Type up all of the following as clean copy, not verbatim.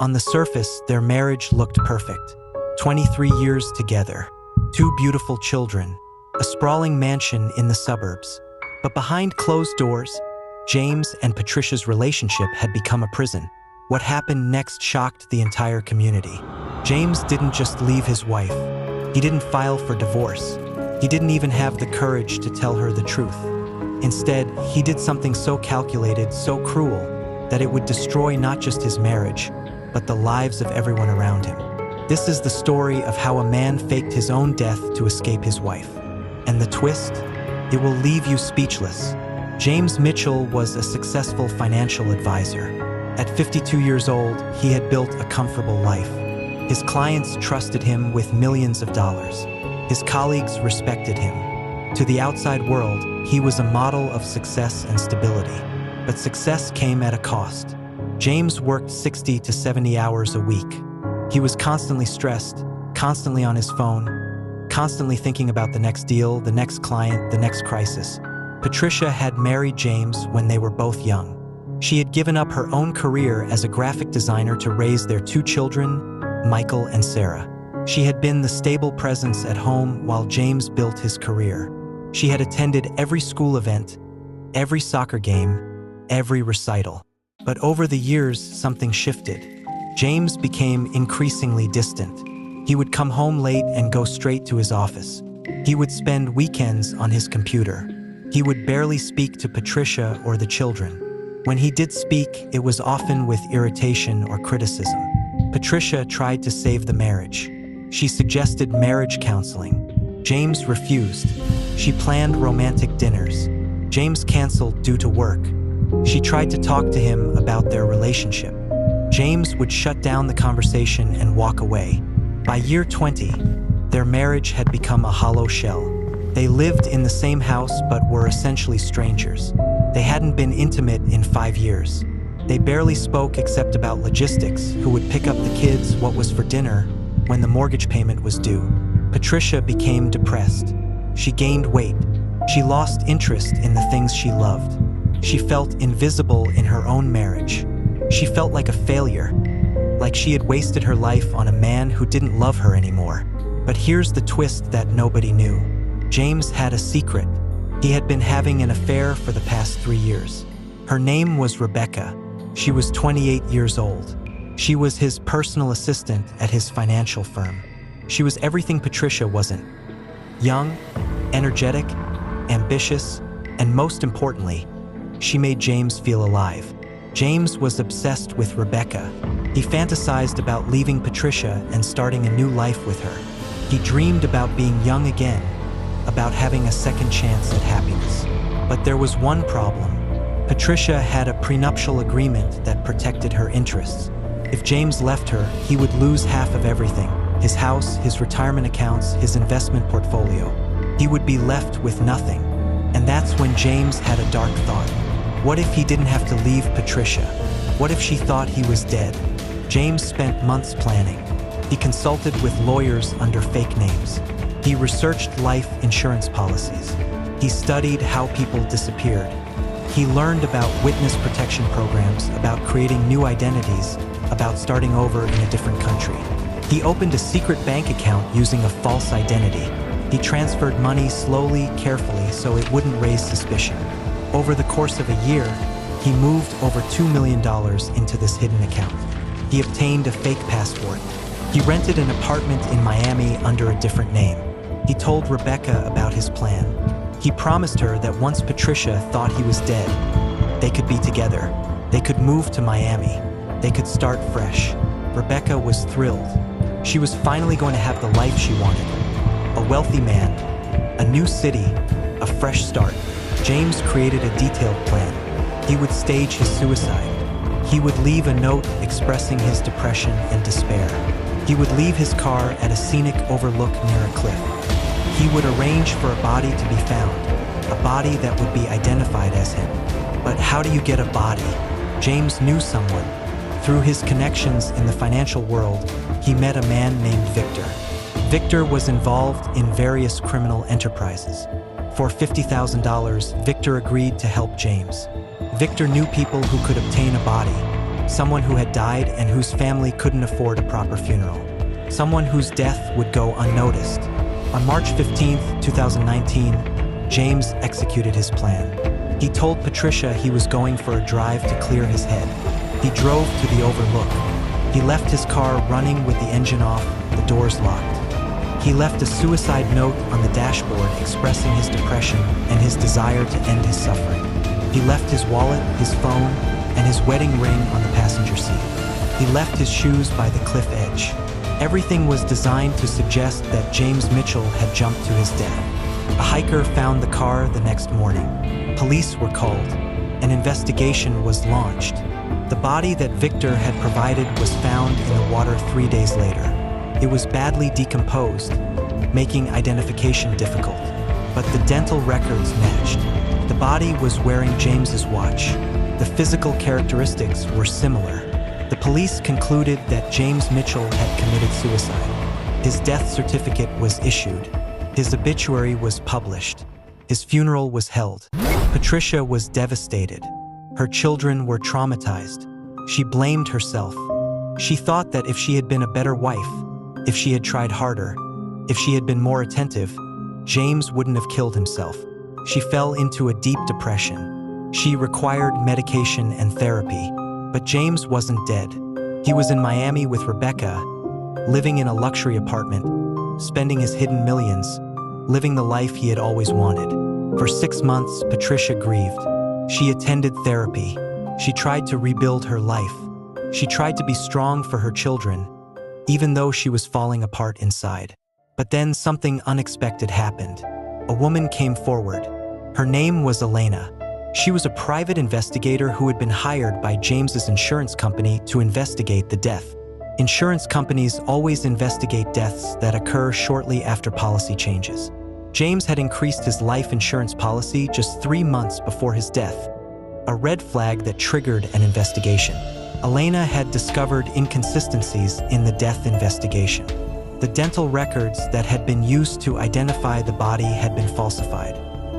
On the surface, their marriage looked perfect. 23 years together, 2 beautiful children, a sprawling mansion in the suburbs. But behind closed doors, James and Patricia's relationship had become a prison. What happened next shocked the entire community. James didn't just leave his wife. He didn't file for divorce. He didn't even have the courage to tell her the truth. Instead, he did something so calculated, so cruel, that it would destroy not just his marriage, but the lives of everyone around him. This is the story of how a man faked his own death to escape his wife. And the twist? It will leave you speechless. James Mitchell was a successful financial advisor. At 52 years old, he had built a comfortable life. His clients trusted him with millions of dollars. His colleagues respected him. To the outside world, he was a model of success and stability. But success came at a cost. James worked 60 to 70 hours a week. He was constantly stressed, constantly on his phone, constantly thinking about the next deal, the next client, the next crisis. Patricia had married James when they were both young. She had given up her own career as a graphic designer to raise their 2 children, Michael and Sarah. She had been the stable presence at home while James built his career. She had attended every school event, every soccer game, every recital. But over the years, something shifted. James became increasingly distant. He would come home late and go straight to his office. He would spend weekends on his computer. He would barely speak to Patricia or the children. When he did speak, it was often with irritation or criticism. Patricia tried to save the marriage. She suggested marriage counseling. James refused. She planned romantic dinners. James canceled due to work. She tried to talk to him about their relationship. James would shut down the conversation and walk away. By year 20, their marriage had become a hollow shell. They lived in the same house but were essentially strangers. They hadn't been intimate in 5 years. They barely spoke except about logistics, who would pick up the kids, what was for dinner, when the mortgage payment was due. Patricia became depressed. She gained weight. She lost interest in the things she loved. She felt invisible in her own marriage. She felt like a failure, like she had wasted her life on a man who didn't love her anymore. But here's the twist that nobody knew. James had a secret. He had been having an affair for the past 3 years. Her name was Rebecca. She was 28 years old. She was his personal assistant at his financial firm. She was everything Patricia wasn't. Young, energetic, ambitious, and most importantly, she made James feel alive. James was obsessed with Rebecca. He fantasized about leaving Patricia and starting a new life with her. He dreamed about being young again, about having a second chance at happiness. But there was one problem. Patricia had a prenuptial agreement that protected her interests. If James left her, he would lose half of everything: his house, his retirement accounts, his investment portfolio. He would be left with nothing. And that's when James had a dark thought. What if he didn't have to leave Patricia? What if she thought he was dead? James spent months planning. He consulted with lawyers under fake names. He researched life insurance policies. He studied how people disappeared. He learned about witness protection programs, about creating new identities, about starting over in a different country. He opened a secret bank account using a false identity. He transferred money slowly, carefully, so it wouldn't raise suspicion. Over the course of a year, he moved over $2 million into this hidden account. He obtained a fake passport. He rented an apartment in Miami under a different name. He told Rebecca about his plan. He promised her that once Patricia thought he was dead, they could be together. They could move to Miami. They could start fresh. Rebecca was thrilled. She was finally going to have the life she wanted. A wealthy man, a new city, a fresh start. James created a detailed plan. He would stage his suicide. He would leave a note expressing his depression and despair. He would leave his car at a scenic overlook near a cliff. He would arrange for a body to be found, a body that would be identified as him. But how do you get a body? James knew someone. Through his connections in the financial world, he met a man named Victor. Victor was involved in various criminal enterprises. For $50,000, Victor agreed to help James. Victor knew people who could obtain a body, someone who had died and whose family couldn't afford a proper funeral, someone whose death would go unnoticed. On March 15, 2019, James executed his plan. He told Patricia he was going for a drive to clear his head. He drove to the overlook. He left his car running with the engine off, the doors locked. He left a suicide note on the dashboard expressing his depression and his desire to end his suffering. He left his wallet, his phone, and his wedding ring on the passenger seat. He left his shoes by the cliff edge. Everything was designed to suggest that James Mitchell had jumped to his death. A hiker found the car the next morning. Police were called. An investigation was launched. The body that Victor had provided was found in the water 3 days later. It was badly decomposed, making identification difficult, but the dental records matched. The body was wearing James's watch. The physical characteristics were similar. The police concluded that James Mitchell had committed suicide. His death certificate was issued. His obituary was published. His funeral was held. Patricia was devastated. Her children were traumatized. She blamed herself. She thought that if she had been a better wife, if she had tried harder, if she had been more attentive, James wouldn't have killed himself. She fell into a deep depression. She required medication and therapy, but James wasn't dead. He was in Miami with Rebecca, living in a luxury apartment, spending his hidden millions, living the life he had always wanted. For 6 months, Patricia grieved. She attended therapy. She tried to rebuild her life. She tried to be strong for her children, even though she was falling apart inside. But then something unexpected happened. A woman came forward. Her name was Elena. She was a private investigator who had been hired by James's insurance company to investigate the death. Insurance companies always investigate deaths that occur shortly after policy changes. James had increased his life insurance policy just 3 months before his death, a red flag that triggered an investigation. Elena had discovered inconsistencies in the death investigation. The dental records that had been used to identify the body had been falsified.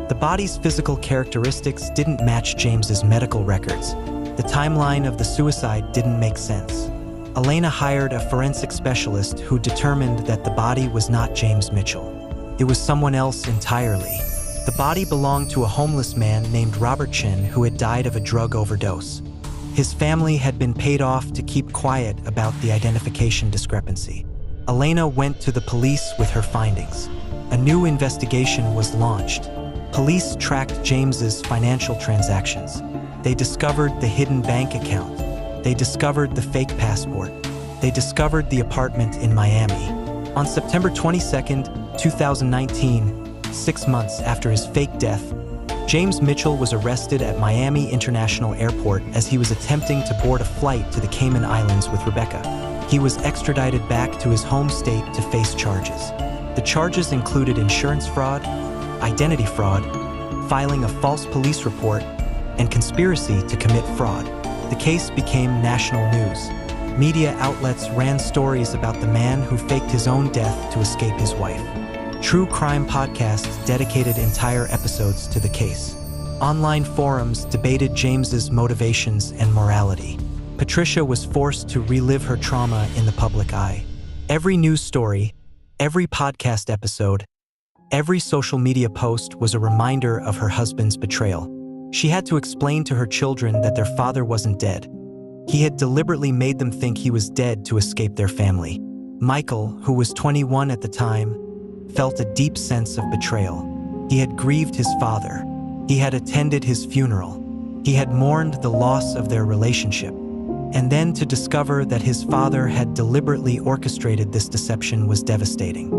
The body's physical characteristics didn't match James's medical records. The timeline of the suicide didn't make sense. Elena hired a forensic specialist who determined that the body was not James Mitchell. It was someone else entirely. The body belonged to a homeless man named Robert Chin who had died of a drug overdose. His family had been paid off to keep quiet about the identification discrepancy. Elena went to the police with her findings. A new investigation was launched. Police tracked James's financial transactions. They discovered the hidden bank account. They discovered the fake passport. They discovered the apartment in Miami. On September 22, 2019, 6 months after his fake death, James Mitchell was arrested at Miami International Airport as he was attempting to board a flight to the Cayman Islands with Rebecca. He was extradited back to his home state to face charges. The charges included insurance fraud, identity fraud, filing a false police report, and conspiracy to commit fraud. The case became national news. Media outlets ran stories about the man who faked his own death to escape his wife. True crime podcasts dedicated entire episodes to the case. Online forums debated James's motivations and morality. Patricia was forced to relive her trauma in the public eye. Every news story, every podcast episode, every social media post was a reminder of her husband's betrayal. She had to explain to her children that their father wasn't dead. He had deliberately made them think he was dead to escape their family. Michael, who was 21 at the time, felt a deep sense of betrayal. He had grieved his father. He had attended his funeral. He had mourned the loss of their relationship. And then to discover that his father had deliberately orchestrated this deception was devastating.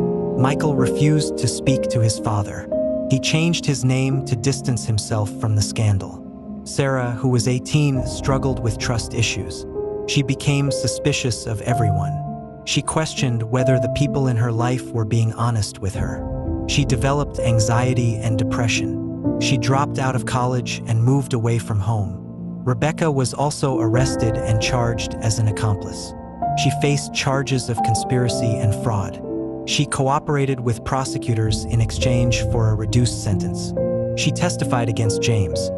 Michael refused to speak to his father. He changed his name to distance himself from the scandal. Sarah, who was 18, struggled with trust issues. She became suspicious of everyone. She questioned whether the people in her life were being honest with her. She developed anxiety and depression. She dropped out of college and moved away from home. Rebecca was also arrested and charged as an accomplice. She faced charges of conspiracy and fraud. She cooperated with prosecutors in exchange for a reduced sentence. She testified against James,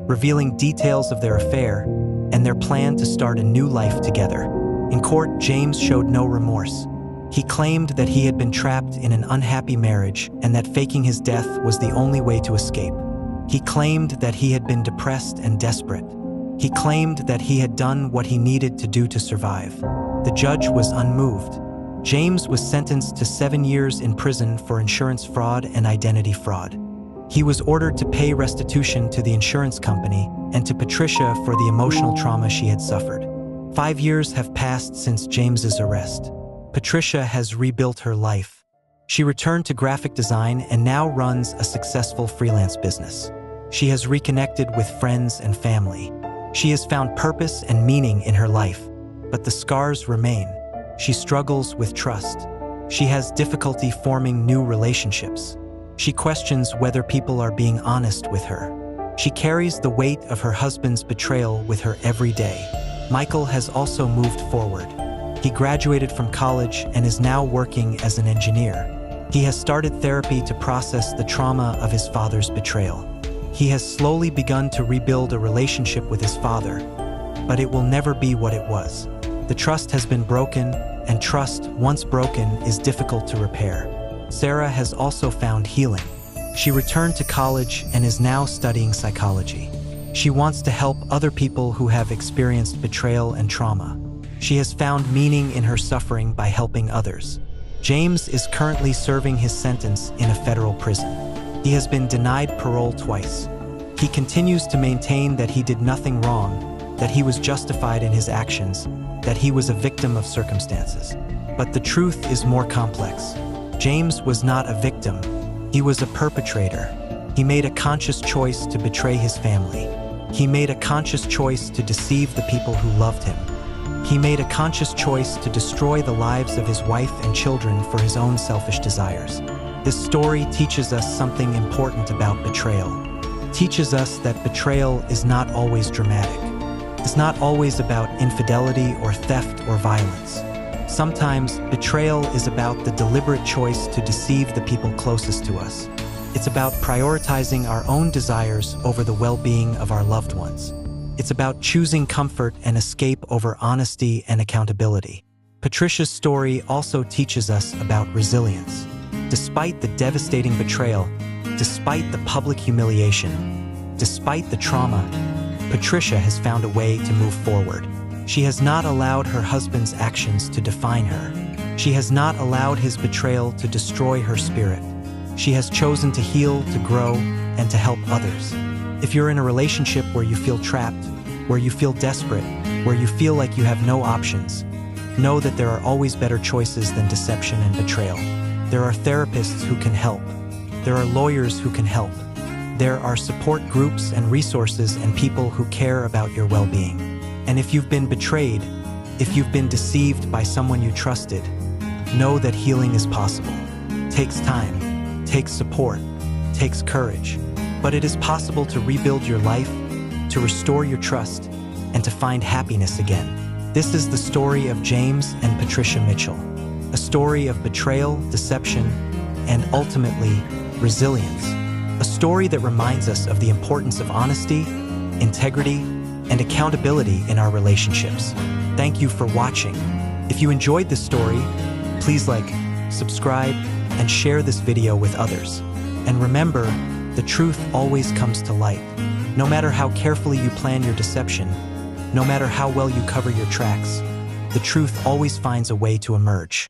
revealing details of their affair, and their plan to start a new life together. In court, James showed no remorse. He claimed that he had been trapped in an unhappy marriage and that faking his death was the only way to escape. He claimed that he had been depressed and desperate. He claimed that he had done what he needed to do to survive. The judge was unmoved. James was sentenced to 7 years in prison for insurance fraud and identity fraud. He was ordered to pay restitution to the insurance company and to Patricia for the emotional trauma she had suffered. 5 years have passed since James's arrest. Patricia has rebuilt her life. She returned to graphic design and now runs a successful freelance business. She has reconnected with friends and family. She has found purpose and meaning in her life, but the scars remain. She struggles with trust. She has difficulty forming new relationships. She questions whether people are being honest with her. She carries the weight of her husband's betrayal with her every day. Michael has also moved forward. He graduated from college and is now working as an engineer. He has started therapy to process the trauma of his father's betrayal. He has slowly begun to rebuild a relationship with his father, but it will never be what it was. The trust has been broken, and trust, once broken, is difficult to repair. Sarah has also found healing. She returned to college and is now studying psychology. She wants to help other people who have experienced betrayal and trauma. She has found meaning in her suffering by helping others. James is currently serving his sentence in a federal prison. He has been denied parole twice. He continues to maintain that he did nothing wrong, that he was justified in his actions, that he was a victim of circumstances. But the truth is more complex. James was not a victim. He was a perpetrator. He made a conscious choice to betray his family. He made a conscious choice to deceive the people who loved him. He made a conscious choice to destroy the lives of his wife and children for his own selfish desires. This story teaches us something important about betrayal. It teaches us that betrayal is not always dramatic. It's not always about infidelity or theft or violence. Sometimes betrayal is about the deliberate choice to deceive the people closest to us. It's about prioritizing our own desires over the well-being of our loved ones. It's about choosing comfort and escape over honesty and accountability. Patricia's story also teaches us about resilience. Despite the devastating betrayal, despite the public humiliation, despite the trauma, Patricia has found a way to move forward. She has not allowed her husband's actions to define her. She has not allowed his betrayal to destroy her spirit. She has chosen to heal, to grow, and to help others. If you're in a relationship where you feel trapped, where you feel desperate, where you feel like you have no options, know that there are always better choices than deception and betrayal. There are therapists who can help. There are lawyers who can help. There are support groups and resources and people who care about your well-being. And if you've been betrayed, if you've been deceived by someone you trusted, know that healing is possible. It takes time, takes support, takes courage. But it is possible to rebuild your life, to restore your trust, and to find happiness again. This is the story of James and Patricia Mitchell, a story of betrayal, deception, and ultimately, resilience. A story that reminds us of the importance of honesty, integrity, and accountability in our relationships. Thank you for watching. If you enjoyed this story, please like, subscribe, and share this video with others. And remember, the truth always comes to light. No matter how carefully you plan your deception, no matter how well you cover your tracks, the truth always finds a way to emerge.